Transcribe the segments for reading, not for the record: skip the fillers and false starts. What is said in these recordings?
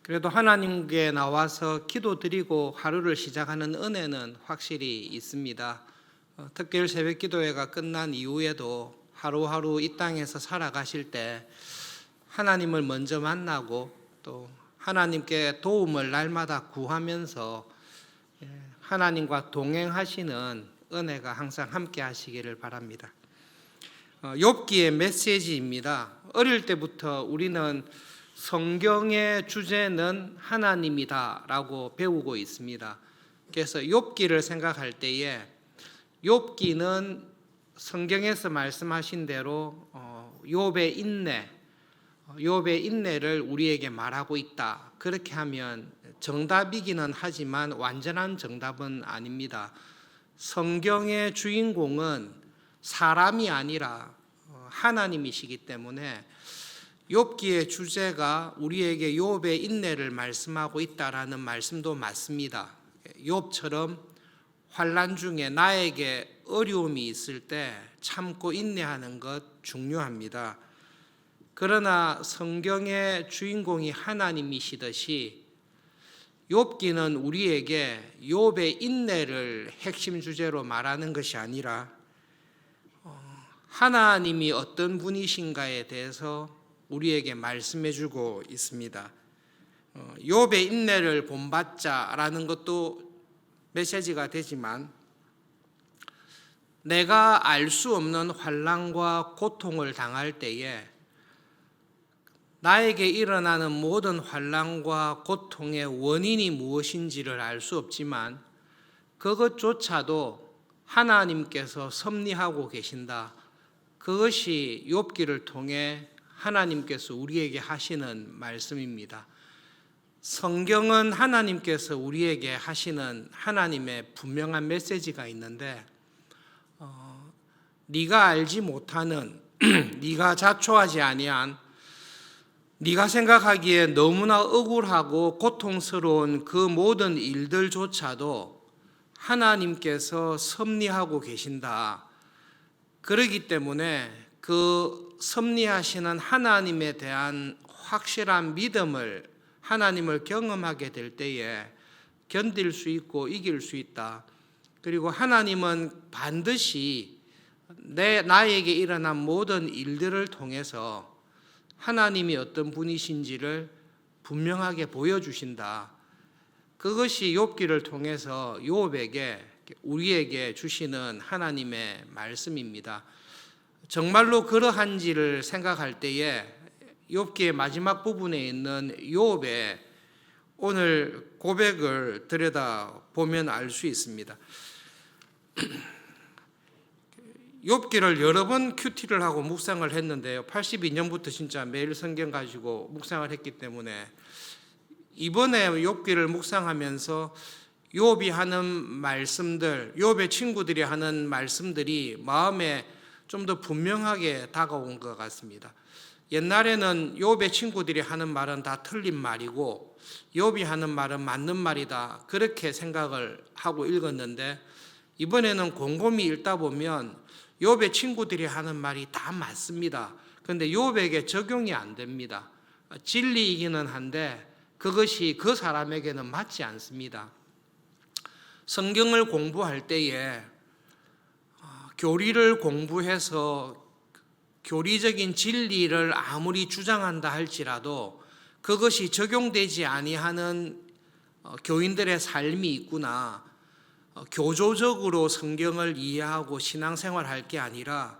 그래도 하나님께 나와서 기도드리고 하루를 시작하는 은혜는 확실히 있습니다. 특별 새벽 기도회가 끝난 이후에도 하루하루 이 땅에서 살아가실 때 하나님을 먼저 만나고 또 하나님께 도움을 날마다 구하면서 하나님과 동행하시는 은혜가 항상 함께 하시기를 바랍니다. 욥기의 메시지입니다. 어릴 때부터 우리는 성경의 주제는 하나님이다라고 배우고 있습니다. 그래서 욥기를 생각할 때에 욥기는 성경에서 말씀하신 대로 욥의 인내를 우리에게 말하고 있다. 그렇게 하면 정답이기는 하지만 완전한 정답은 아닙니다. 성경의 주인공은 사람이 아니라 하나님이시기 때문에 욥기의 주제가 우리에게 욥의 인내를 말씀하고 있다라는 말씀도 맞습니다. 욥처럼 환난 중에 나에게 어려움이 있을 때 참고 인내하는 것 중요합니다. 그러나 성경의 주인공이 하나님이시듯이 욥기는 우리에게 욥의 인내를 핵심 주제로 말하는 것이 아니라 하나님이 어떤 분이신가에 대해서 우리에게 말씀해 주고 있습니다. 욥의 인내를 본받자라는 것도 메시지가 되지만 내가 알 수 없는 환난과 고통을 당할 때에 나에게 일어나는 모든 환난과 고통의 원인이 무엇인지를 알 수 없지만 그것조차도 하나님께서 섭리하고 계신다. 그것이 욥기를 통해 하나님께서 우리에게 하시는 말씀입니다. 성경은 하나님께서 우리에게 하시는 하나님의 분명한 메시지가 있는데 네가 알지 못하는 네가 자초하지 아니한 네가 생각하기에 너무나 억울하고 고통스러운 그 모든 일들조차도 하나님께서 섭리하고 계신다. 그렇기 때문에 그 섭리하시는 하나님에 대한 확실한 믿음을 하나님을 경험하게 될 때에 견딜 수 있고 이길 수 있다. 그리고 하나님은 반드시 나에게 일어난 모든 일들을 통해서 하나님이 어떤 분이신지를 분명하게 보여주신다. 그것이 욥기를 통해서 욥에게 우리에게 주시는 하나님의 말씀입니다. 정말로 그러한지를 생각할 때에 욥기의 마지막 부분에 있는 욥의 오늘 고백을 들여다보면 알 수 있습니다. 욥기를 여러 번 큐티를 하고 묵상을 했는데요. 82년부터 진짜 매일 성경 가지고 묵상을 했기 때문에 이번에 욥기를 묵상하면서 욥이 하는 말씀들, 욥의 친구들이 하는 말씀들이 마음에 좀 더 분명하게 다가온 것 같습니다. 옛날에는 욥의 친구들이 하는 말은 다 틀린 말이고 욥이 하는 말은 맞는 말이다. 그렇게 생각을 하고 읽었는데 이번에는 곰곰이 읽다 보면 욥의 친구들이 하는 말이 다 맞습니다. 그런데 욥에게 적용이 안 됩니다. 진리이기는 한데 그것이 그 사람에게는 맞지 않습니다. 성경을 공부할 때에 교리를 공부해서 교리적인 진리를 아무리 주장한다 할지라도 그것이 적용되지 아니하는 교인들의 삶이 있구나. 교조적으로 성경을 이해하고 신앙생활할 게 아니라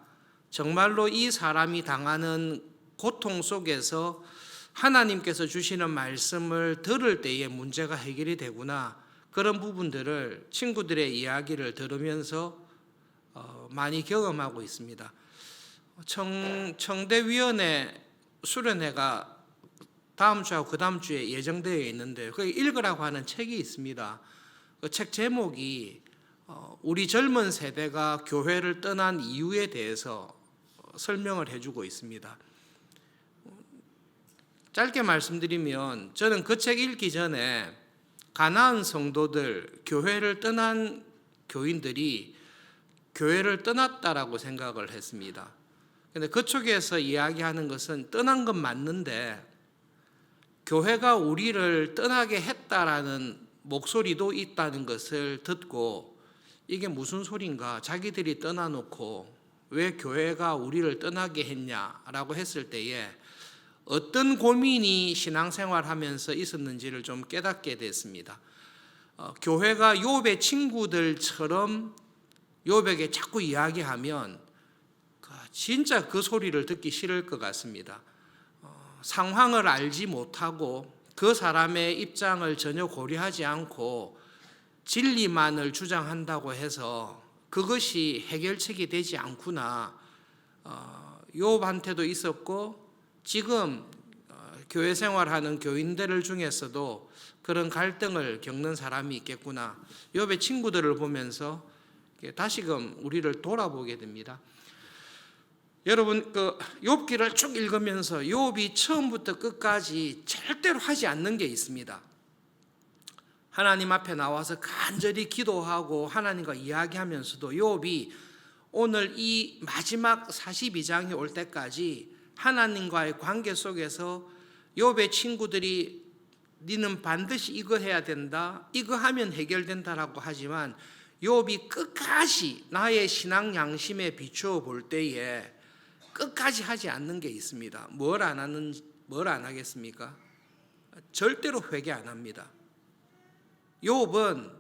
정말로 이 사람이 당하는 고통 속에서 하나님께서 주시는 말씀을 들을 때에 문제가 해결이 되구나. 그런 부분들을 친구들의 이야기를 들으면서 많이 경험하고 있습니다. 청대위원회 수련회가 다음 주하고 그 다음 주에 예정되어 있는데 거기 읽으라고 하는 책이 있습니다. 그 책 제목이 우리 젊은 세대가 교회를 떠난 이유에 대해서 설명을 해주고 있습니다. 짧게 말씀드리면 저는 그 책 읽기 전에 가나안 성도들, 교회를 떠난 교인들이 교회를 떠났다라고 생각을 했습니다. 그런데 그쪽에서 이야기하는 것은 떠난 건 맞는데 교회가 우리를 떠나게 했다라는 목소리도 있다는 것을 듣고 이게 무슨 소린가, 자기들이 떠나놓고 왜 교회가 우리를 떠나게 했냐라고 했을 때에 어떤 고민이 신앙생활하면서 있었는지를 좀 깨닫게 됐습니다. 교회가 욥의 친구들처럼 욥에게 자꾸 이야기하면 진짜 그 소리를 듣기 싫을 것 같습니다. 상황을 알지 못하고 그 사람의 입장을 전혀 고려하지 않고 진리만을 주장한다고 해서 그것이 해결책이 되지 않구나. 욥한테도 있었고 지금 교회 생활하는 교인들 중에서도 그런 갈등을 겪는 사람이 있겠구나. 욥의 친구들을 보면서 다시금 우리를 돌아보게 됩니다. 여러분, 욥기를 쭉 읽으면서 욥이 처음부터 끝까지 절대로 하지 않는 게 있습니다. 하나님 앞에 나와서 간절히 기도하고 하나님과 이야기하면서도 욥이 오늘 이 마지막 42장이 올 때까지 하나님과의 관계 속에서 욥의 친구들이 니는 반드시 이거 해야 된다, 이거 하면 해결된다라고 하지만 욥이 끝까지 나의 신앙 양심에 비추어 볼 때에 끝까지 하지 않는 게 있습니다. 뭘 안 하겠습니까? 절대로 회개 안 합니다. 욥은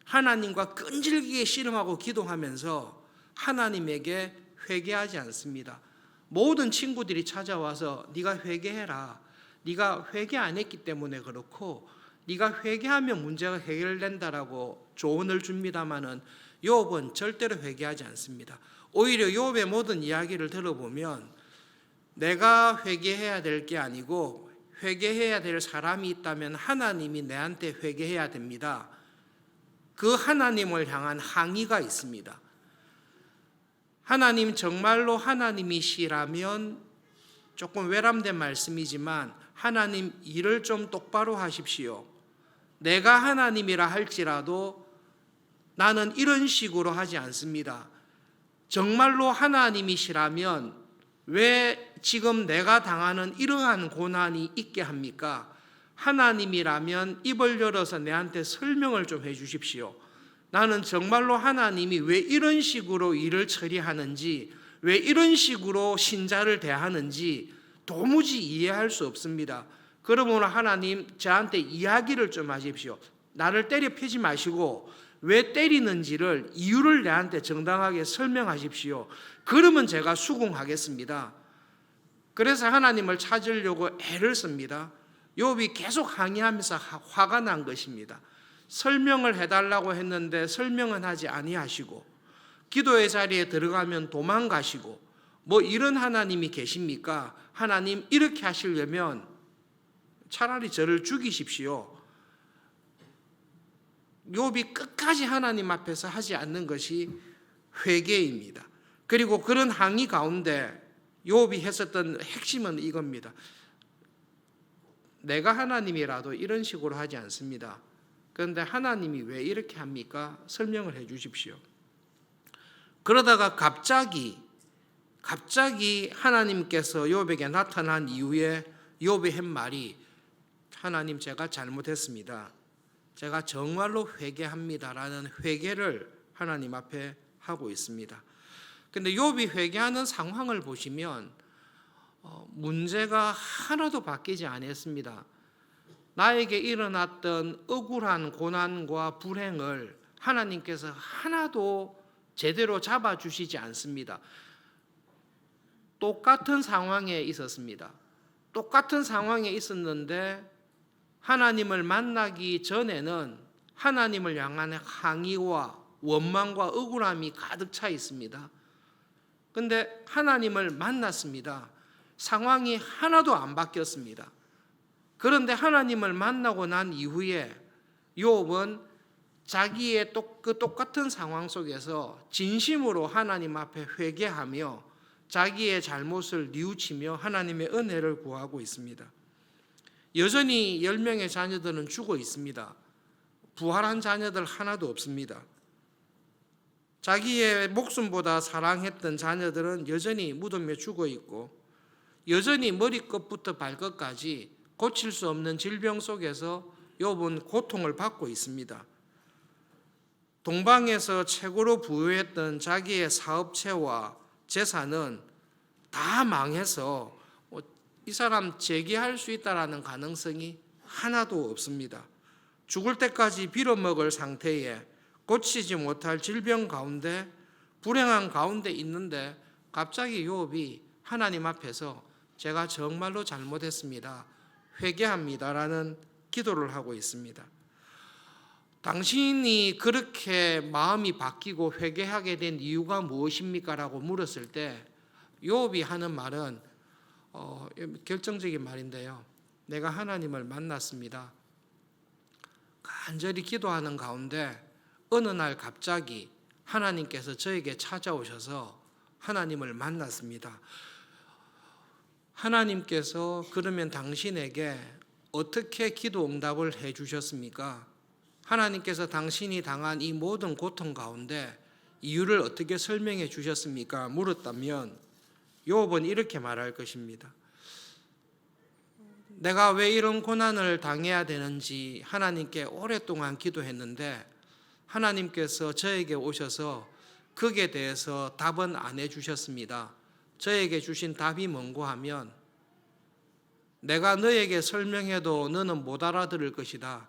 하나님과 끈질기게 씨름하고 기도하면서 하나님에게 회개하지 않습니다. 모든 친구들이 찾아와서 네가 회개해라. 네가 회개 안 했기 때문에 그렇고 네가 회개하면 문제가 해결된다라고 조언을 줍니다마는 욥은 절대로 회개하지 않습니다. 오히려 욥의 모든 이야기를 들어보면 내가 회개해야 될 게 아니고 회개해야 될 사람이 있다면 하나님이 내한테 회개해야 됩니다. 그 하나님을 향한 항의가 있습니다. 하나님, 정말로 하나님이시라면 조금 외람된 말씀이지만 하나님, 일을 좀 똑바로 하십시오. 내가 하나님이라 할지라도 나는 이런 식으로 하지 않습니다. 정말로 하나님이시라면 왜 지금 내가 당하는 이러한 고난이 있게 합니까? 하나님이라면 입을 열어서 내한테 설명을 좀 해주십시오. 나는 정말로 하나님이 왜 이런 식으로 일을 처리하는지, 왜 이런 식으로 신자를 대하는지 도무지 이해할 수 없습니다. 그러므로 하나님, 저한테 이야기를 좀 하십시오. 나를 때려 패지 마시고 왜 때리는지를 이유를 내한테 정당하게 설명하십시오. 그러면 제가 수긍하겠습니다. 그래서 하나님을 찾으려고 애를 씁니다. 욥이 계속 항의하면서 화가 난 것입니다. 설명을 해달라고 했는데 설명은 하지 아니하시고 기도의 자리에 들어가면 도망가시고 뭐 이런 하나님이 계십니까? 하나님, 이렇게 하시려면 차라리 저를 죽이십시오. 욥이 끝까지 하나님 앞에서 하지 않는 것이 회개입니다. 그리고 그런 항의 가운데 욥이 했었던 핵심은 이겁니다. 내가 하나님이라도 이런 식으로 하지 않습니다. 그런데 하나님이 왜 이렇게 합니까? 설명을 해 주십시오. 그러다가 갑자기 하나님께서 욥에게 나타난 이후에 욥이 한 말이, 하나님, 제가 잘못했습니다. 제가 정말로 회개합니다라는 회개를 하나님 앞에 하고 있습니다. 그런데 욥이 회개하는 상황을 보시면 문제가 하나도 바뀌지 않았습니다. 나에게 일어났던 억울한 고난과 불행을 하나님께서 하나도 제대로 잡아주시지 않습니다. 똑같은 상황에 있었습니다. 똑같은 상황에 있었는데 하나님을 만나기 전에는 하나님을 향한 항의와 원망과 억울함이 가득 차 있습니다. 그런데 하나님을 만났습니다. 상황이 하나도 안 바뀌었습니다. 그런데 하나님을 만나고 난 이후에 욥은 자기의 그 똑같은 상황 속에서 진심으로 하나님 앞에 회개하며 자기의 잘못을 뉘우치며 하나님의 은혜를 구하고 있습니다. 여전히 10명의 자녀들은 죽어 있습니다. 부활한 자녀들 하나도 없습니다. 자기의 목숨보다 사랑했던 자녀들은 여전히 무덤에 죽어 있고 여전히 머리끝부터 발끝까지 고칠 수 없는 질병 속에서 욥은 고통을 받고 있습니다. 동방에서 최고로 부유했던 자기의 사업체와 재산은 다 망해서 이 사람 재기할 수 있다라는 가능성이 하나도 없습니다. 죽을 때까지 빌어먹을 상태에 고치지 못할 질병 가운데 불행한 가운데 있는데 갑자기 욥이 하나님 앞에서 제가 정말로 잘못했습니다. 회개합니다라는 기도를 하고 있습니다. 당신이 그렇게 마음이 바뀌고 회개하게 된 이유가 무엇입니까? 라고 물었을 때 욥이 하는 말은 결정적인 말인데요. 내가 하나님을 만났습니다. 간절히 기도하는 가운데 어느 날 갑자기 하나님께서 저에게 찾아오셔서 하나님을 만났습니다. 하나님께서 그러면 당신에게 어떻게 기도 응답을 해 주셨습니까? 하나님께서 당신이 당한 이 모든 고통 가운데 이유를 어떻게 설명해 주셨습니까? 물었다면 욥은 이렇게 말할 것입니다. 내가 왜 이런 고난을 당해야 되는지 하나님께 오랫동안 기도했는데 하나님께서 저에게 오셔서 거기에 대해서 답은 안 해주셨습니다. 저에게 주신 답이 뭔고 하면 내가 너에게 설명해도 너는 못 알아들을 것이다.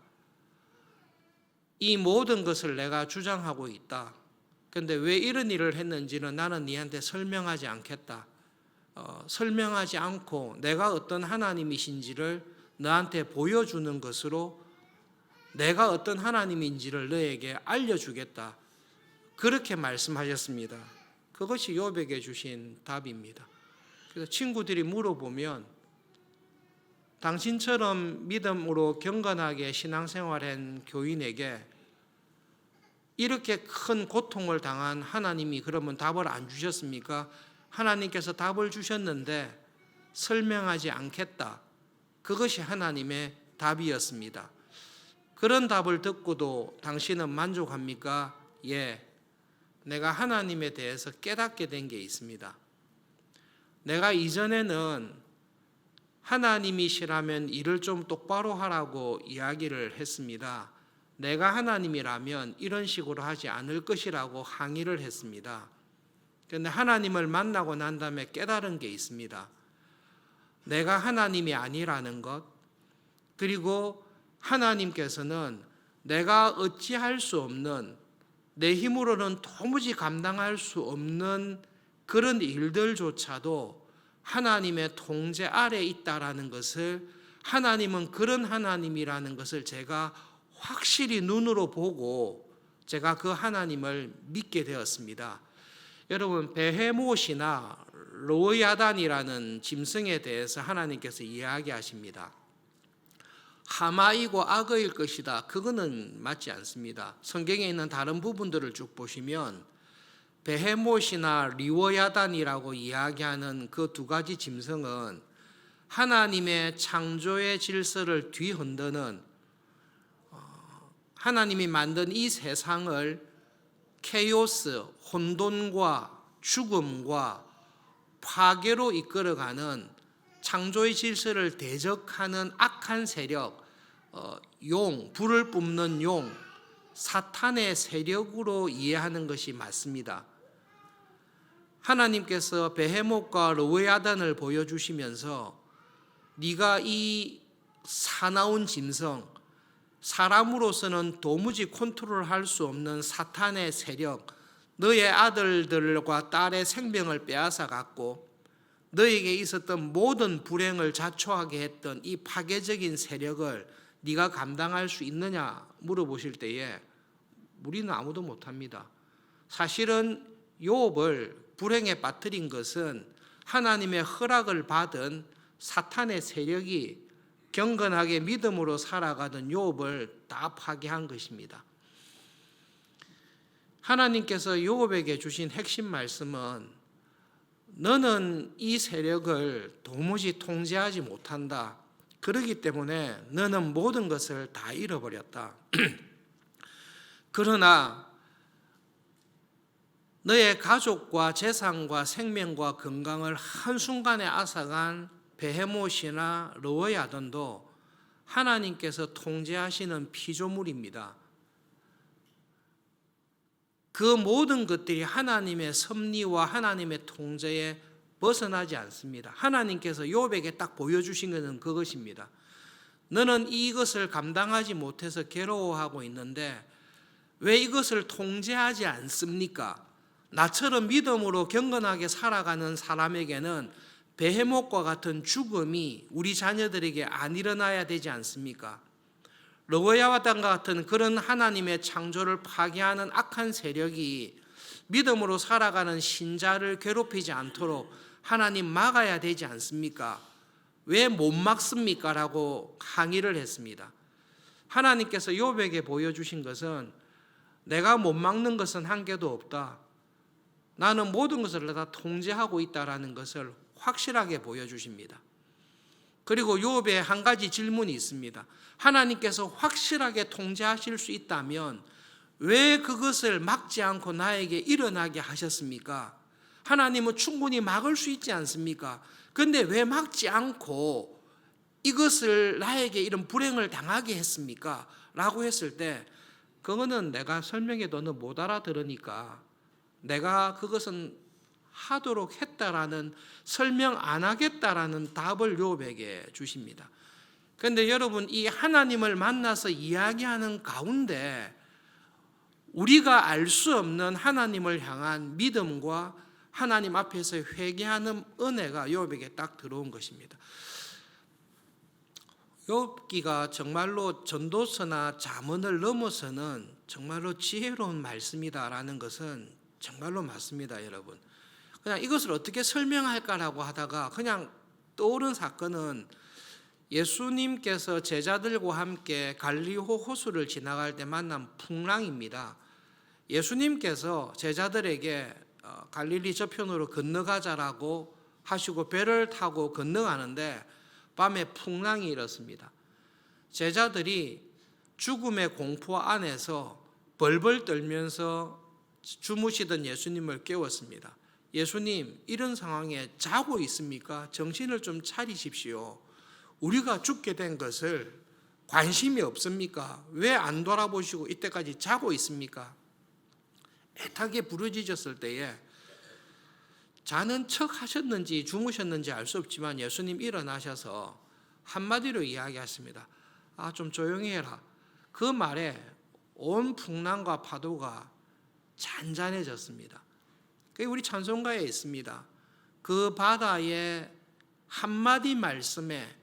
이 모든 것을 내가 주장하고 있다. 그런데 왜 이런 일을 했는지는 나는 네한테 설명하지 않겠다. 설명하지 않고 내가 어떤 하나님이신지를 너한테 보여주는 것으로 내가 어떤 하나님인지를 너에게 알려주겠다. 그렇게 말씀하셨습니다. 그것이 욥에게 주신 답입니다. 그래서 친구들이 물어보면 당신처럼 믿음으로 경건하게 신앙생활한 교인에게 이렇게 큰 고통을 당한 하나님이 그러면 답을 안 주셨습니까? 하나님께서 답을 주셨는데 설명하지 않겠다. 그것이 하나님의 답이었습니다. 그런 답을 듣고도 당신은 만족합니까? 예. 내가 하나님에 대해서 깨닫게 된 게 있습니다. 내가 이전에는 하나님이시라면 일을 좀 똑바로 하라고 이야기를 했습니다. 내가 하나님이라면 이런 식으로 하지 않을 것이라고 항의를 했습니다. 그런데 하나님을 만나고 난 다음에 깨달은 게 있습니다. 내가 하나님이 아니라는 것, 그리고 하나님께서는 내가 어찌할 수 없는, 내 힘으로는 도무지 감당할 수 없는 그런 일들조차도 하나님의 통제 아래 있다라는 것을, 하나님은 그런 하나님이라는 것을 제가 확실히 눈으로 보고 제가 그 하나님을 믿게 되었습니다. 여러분, 베헤못이나 로야단이라는 짐승에 대해서 하나님께서 이야기하십니다. 하마이고 악어일 것이다. 그거는 맞지 않습니다. 성경에 있는 다른 부분들을 쭉 보시면 베헤못이나 리워야단이라고 이야기하는 그 두 가지 짐승은 하나님의 창조의 질서를 뒤흔드는, 하나님이 만든 이 세상을 케오스, 혼돈과 죽음과 파괴로 이끌어가는 창조의 질서를 대적하는 악한 세력, 용, 불을 뿜는 용, 사탄의 세력으로 이해하는 것이 맞습니다. 하나님께서 베헤못과 레위아단을 보여주시면서 네가 이 사나운 짐승, 사람으로서는 도무지 컨트롤할 수 없는 사탄의 세력, 너의 아들들과 딸의 생명을 빼앗아 갔고 너에게 있었던 모든 불행을 자초하게 했던 이 파괴적인 세력을 네가 감당할 수 있느냐 물어보실 때에 우리는 아무도 못합니다. 사실은 욥을 불행에 빠뜨린 것은 하나님의 허락을 받은 사탄의 세력이 경건하게 믿음으로 살아가던 욥을 다 파괴한 것입니다. 하나님께서 욥에게 주신 핵심 말씀은 너는 이 세력을 도무지 통제하지 못한다. 그렇기 때문에 너는 모든 것을 다 잃어버렸다. 그러나 너의 가족과 재산과 생명과 건강을 한순간에 앗아간 베헤못이나 르워야단도 하나님께서 통제하시는 피조물입니다. 그 모든 것들이 하나님의 섭리와 하나님의 통제에 벗어나지 않습니다. 하나님께서 욥에게 딱 보여주신 것은 그것입니다. 너는 이것을 감당하지 못해서 괴로워하고 있는데 왜 이것을 통제하지 않습니까? 나처럼 믿음으로 경건하게 살아가는 사람에게는 베헤못과 같은 죽음이 우리 자녀들에게 안 일어나야 되지 않습니까? 르워야단과 같은 그런 하나님의 창조를 파괴하는 악한 세력이 믿음으로 살아가는 신자를 괴롭히지 않도록 하나님 막아야 되지 않습니까? 왜 못 막습니까? 라고 항의를 했습니다. 하나님께서 욥에게 보여주신 것은 내가 못 막는 것은 한 개도 없다. 나는 모든 것을 다 통제하고 있다라는 것을 확실하게 보여주십니다. 그리고 욥에 한 가지 질문이 있습니다. 하나님께서 확실하게 통제하실 수 있다면 왜 그것을 막지 않고 나에게 일어나게 하셨습니까? 하나님은 충분히 막을 수 있지 않습니까? 그런데 왜 막지 않고 이것을 나에게 이런 불행을 당하게 했습니까? 라고 했을 때 그거는 내가 설명해도 너 못 알아들으니까 내가 그것은 하도록 했다라는 설명 안 하겠다라는 답을 욥에게 주십니다. 그런데 여러분 이 하나님을 만나서 이야기하는 가운데 우리가 알 수 없는 하나님을 향한 믿음과 하나님 앞에서 회개하는 은혜가 욥에게 딱 들어온 것입니다. 욥기가 정말로 전도서나 잠언을 넘어서는 정말로 지혜로운 말씀이다라는 것은 정말로 맞습니다, 여러분. 그냥 이것을 어떻게 설명할까라고 하다가 그냥 떠오른 사건은 예수님께서 제자들과 함께 갈릴리 호수를 지나갈 때 만난 풍랑입니다. 예수님께서 제자들에게 갈릴리 저편으로 건너가자라고 하시고 배를 타고 건너가는데 밤에 풍랑이 일었습니다. 제자들이 죽음의 공포 안에서 벌벌 떨면서 주무시던 예수님을 깨웠습니다. 예수님, 이런 상황에 자고 있습니까? 정신을 좀 차리십시오. 우리가 죽게 된 것을 관심이 없습니까? 왜 안 돌아보시고 이때까지 자고 있습니까? 애타게 부르짖었을 때에 자는 척 하셨는지 주무셨는지 알 수 없지만 예수님 일어나셔서 한마디로 이야기하십니다. 좀 조용히 해라. 그 말에 온 풍랑과 파도가 잔잔해졌습니다. 그게 우리 찬송가에 있습니다. 그 바다의 한마디 말씀에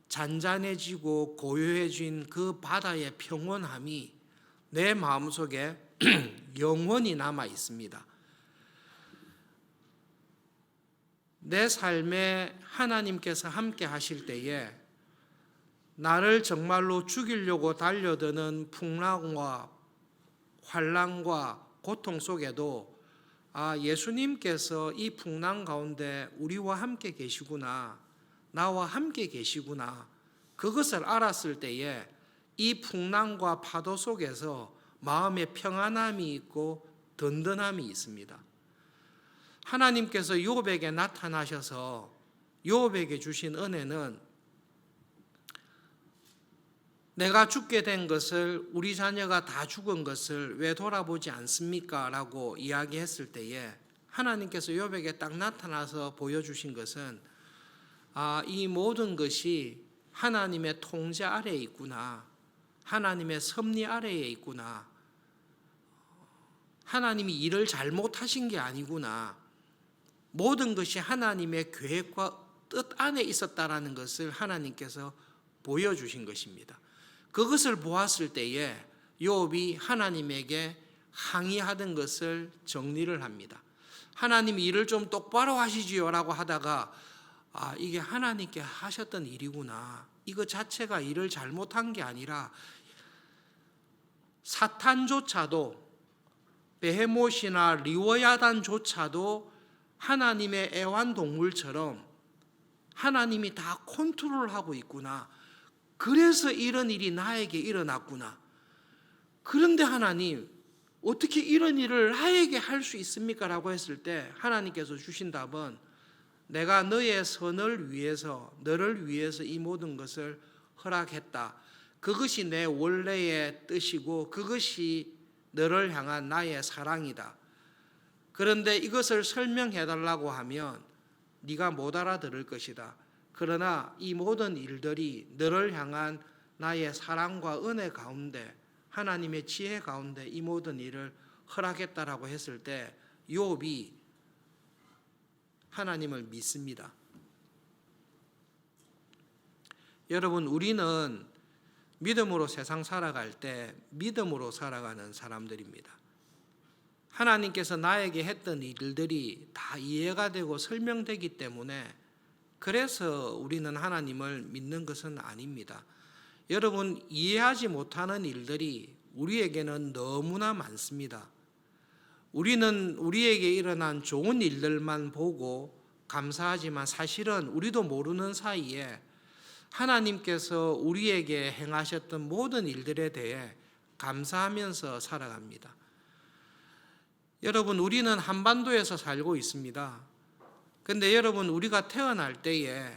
잔잔해지고 고요해진 그 바다의 평온함이 내 마음속에 영원히 남아 있습니다. 내 삶에 하나님께서 함께 하실 때에 나를 정말로 죽이려고 달려드는 풍랑과 환난과 고통 속에도 예수님께서 이 풍랑 가운데 우리와 함께 계시구나, 나와 함께 계시구나, 그것을 알았을 때에 이 풍랑과 파도 속에서 마음의 평안함이 있고 든든함이 있습니다. 하나님께서 욥에게 나타나셔서 욥에게 주신 은혜는 내가 죽게 된 것을, 우리 자녀가 다 죽은 것을 왜 돌아보지 않습니까? 라고 이야기했을 때에 하나님께서 욥에게 딱 나타나서 보여주신 것은 이 모든 것이 하나님의 통제 아래에 있구나, 하나님의 섭리 아래에 있구나, 하나님이 일을 잘못하신 게 아니구나, 모든 것이 하나님의 계획과 뜻 안에 있었다라는 것을 하나님께서 보여주신 것입니다. 그것을 보았을 때에 욥이 하나님에게 항의하던 것을 정리를 합니다. 하나님이 일을 좀 똑바로 하시지요 라고 하다가 이게 하나님께 하셨던 일이구나, 이거 자체가 일을 잘못한 게 아니라 사탄조차도, 베헤못이나 리워야단조차도 하나님의 애완동물처럼 하나님이 다 컨트롤하고 있구나, 그래서 이런 일이 나에게 일어났구나. 그런데 하나님, 어떻게 이런 일을 나에게 할 수 있습니까? 라고 했을 때 하나님께서 주신 답은 내가 너의 선을 위해서, 너를 위해서 이 모든 것을 허락했다. 그것이 내 원래의 뜻이고 그것이 너를 향한 나의 사랑이다. 그런데 이것을 설명해 달라고 하면 네가 못 알아들을 것이다. 그러나 이 모든 일들이 너를 향한 나의 사랑과 은혜 가운데, 하나님의 지혜 가운데 이 모든 일을 허락했다라고 했을 때 욥이 하나님을 믿습니다. 여러분, 우리는 믿음으로 세상 살아갈 때 믿음으로 살아가는 사람들입니다. 하나님께서 나에게 했던 일들이 다 이해가 되고 설명되기 때문에, 그래서 우리는 하나님을 믿는 것은 아닙니다. 여러분, 이해하지 못하는 일들이 우리에게는 너무나 많습니다. 우리는 우리에게 일어난 좋은 일들만 보고 감사하지만 사실은 우리도 모르는 사이에 하나님께서 우리에게 행하셨던 모든 일들에 대해 감사하면서 살아갑니다. 여러분, 우리는 한반도에서 살고 있습니다. 근데 여러분, 우리가 태어날 때에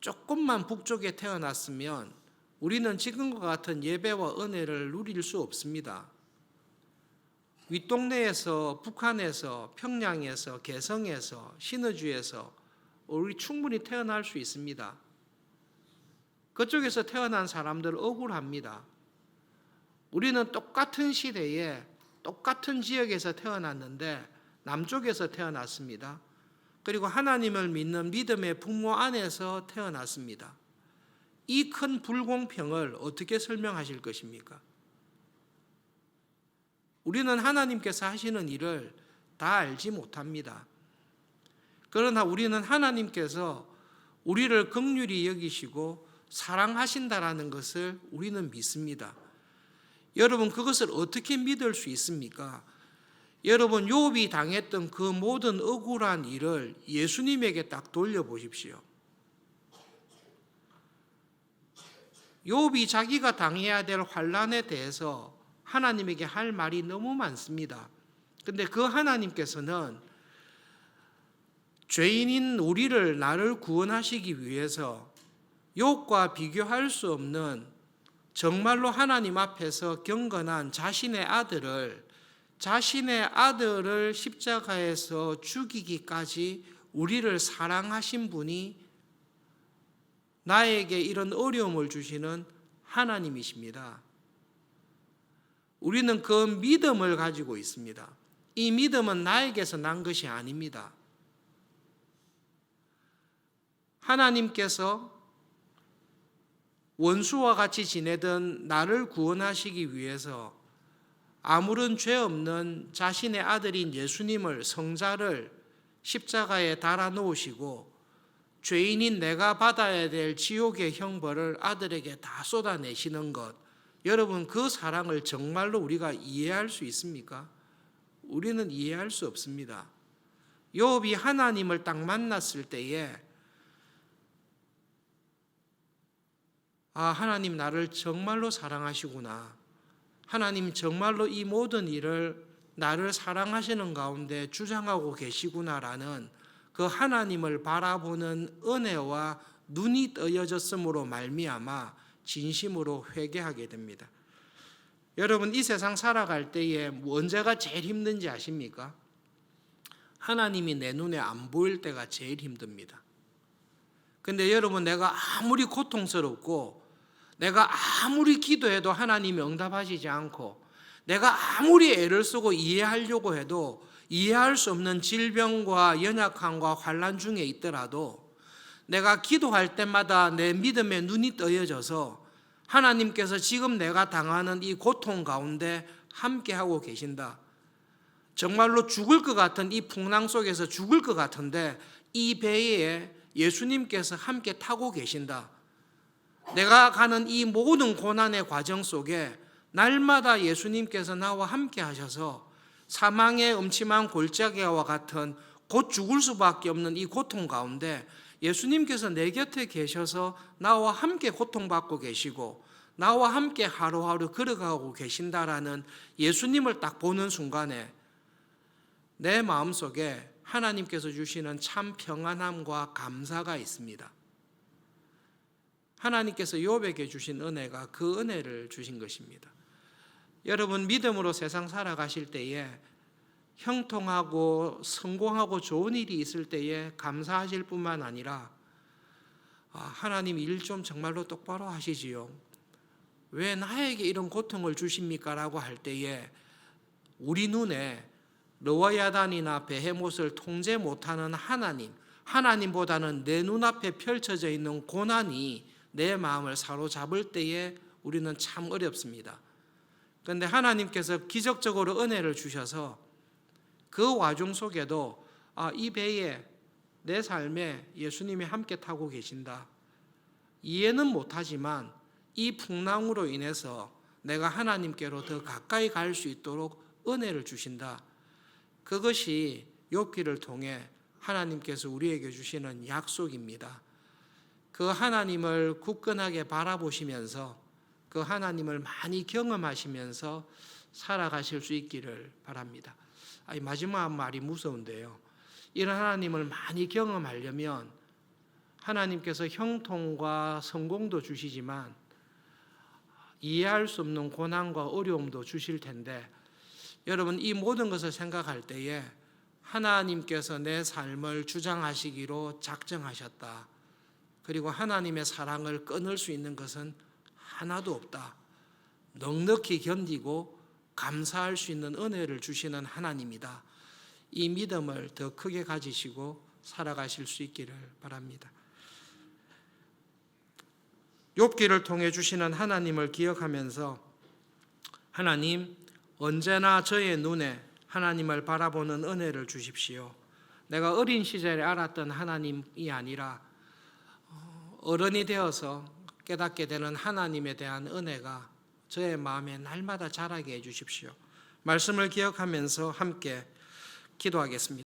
조금만 북쪽에 태어났으면 우리는 지금과 같은 예배와 은혜를 누릴 수 없습니다. 윗동네에서, 북한에서, 평양에서, 개성에서, 신의주에서 우리 충분히 태어날 수 있습니다. 그쪽에서 태어난 사람들 억울합니다. 우리는 똑같은 시대에 똑같은 지역에서 태어났는데 남쪽에서 태어났습니다. 그리고 하나님을 믿는 믿음의 부모 안에서 태어났습니다. 이 큰 불공평을 어떻게 설명하실 것입니까? 우리는 하나님께서 하시는 일을 다 알지 못합니다. 그러나 우리는 하나님께서 우리를 긍휼히 여기시고 사랑하신다라는 것을 우리는 믿습니다. 여러분, 그것을 어떻게 믿을 수 있습니까? 여러분, 욥이 당했던 그 모든 억울한 일을 예수님에게 딱 돌려보십시오. 욥이 자기가 당해야 될 환난에 대해서 하나님에게 할 말이 너무 많습니다. 근데 그 하나님께서는 죄인인 우리를, 나를 구원하시기 위해서 욥과 비교할 수 없는 정말로 하나님 앞에서 경건한 자신의 아들을 십자가에서 죽이기까지 우리를 사랑하신 분이 나에게 이런 어려움을 주시는 하나님이십니다. 우리는 그 믿음을 가지고 있습니다. 이 믿음은 나에게서 난 것이 아닙니다. 하나님께서 원수와 같이 지내던 나를 구원하시기 위해서 아무런 죄 없는 자신의 아들인 예수님을, 성자를 십자가에 달아 놓으시고 죄인인 내가 받아야 될 지옥의 형벌을 아들에게 다 쏟아내시는 것, 여러분, 그 사랑을 정말로 우리가 이해할 수 있습니까? 우리는 이해할 수 없습니다. 욥이 하나님을 딱 만났을 때에 하나님 나를 정말로 사랑하시구나. 하나님 정말로 이 모든 일을 나를 사랑하시는 가운데 주장하고 계시구나라는 그 하나님을 바라보는 은혜와 눈이 떠여졌음으로 말미암아 진심으로 회개하게 됩니다. 여러분, 이 세상 살아갈 때에 언제가 제일 힘든지 아십니까? 하나님이 내 눈에 안 보일 때가 제일 힘듭니다. 근데 여러분, 내가 아무리 고통스럽고 내가 아무리 기도해도 하나님이 응답하시지 않고 내가 아무리 애를 쓰고 이해하려고 해도 이해할 수 없는 질병과 연약함과 환난 중에 있더라도 내가 기도할 때마다 내 믿음의 눈이 떠여져서 하나님께서 지금 내가 당하는 이 고통 가운데 함께하고 계신다. 정말로 죽을 것 같은 이 풍랑 속에서 죽을 것 같은데 이 배에 예수님께서 함께 타고 계신다. 내가 가는 이 모든 고난의 과정 속에 날마다 예수님께서 나와 함께 하셔서 사망의 음침한 골짜기와 같은 곧 죽을 수밖에 없는 이 고통 가운데 예수님께서 내 곁에 계셔서 나와 함께 고통받고 계시고 나와 함께 하루하루 걸어가고 계신다라는 예수님을 딱 보는 순간에 내 마음속에 하나님께서 주시는 참 평안함과 감사가 있습니다. 하나님께서 욥에게 주신 은혜가 그 은혜를 주신 것입니다. 여러분, 믿음으로 세상 살아가실 때에 형통하고 성공하고 좋은 일이 있을 때에 감사하실 뿐만 아니라 하나님 일 좀 정말로 똑바로 하시지요. 왜 나에게 이런 고통을 주십니까? 라고 할 때에 우리 눈에 르와야단이나 베헤못을 통제 못하는 하나님보다는 내 눈앞에 펼쳐져 있는 고난이 내 마음을 사로잡을 때에 우리는 참 어렵습니다. 그런데 하나님께서 기적적으로 은혜를 주셔서 그 와중 속에도 이 배에 내 삶에 예수님이 함께 타고 계신다. 이해는 못하지만 이 풍랑으로 인해서 내가 하나님께로 더 가까이 갈 수 있도록 은혜를 주신다. 그것이 욥기를 통해 하나님께서 우리에게 주시는 약속입니다. 그 하나님을 굳건하게 바라보시면서 그 하나님을 많이 경험하시면서 살아가실 수 있기를 바랍니다. 마지막 말이 무서운데요. 이런 하나님을 많이 경험하려면 하나님께서 형통과 성공도 주시지만 이해할 수 없는 고난과 어려움도 주실 텐데, 여러분, 이 모든 것을 생각할 때에 하나님께서 내 삶을 주장하시기로 작정하셨다. 그리고 하나님의 사랑을 끊을 수 있는 것은 하나도 없다. 넉넉히 견디고 감사할 수 있는 은혜를 주시는 하나님이다. 이 믿음을 더 크게 가지시고 살아가실 수 있기를 바랍니다. 욥기를 통해 주시는 하나님을 기억하면서 하나님, 언제나 저의 눈에 하나님을 바라보는 은혜를 주십시오. 내가 어린 시절에 알았던 하나님이 아니라 어른이 되어서 깨닫게 되는 하나님에 대한 은혜가 저의 마음에 날마다 자라게 해주십시오. 말씀을 기억하면서 함께 기도하겠습니다.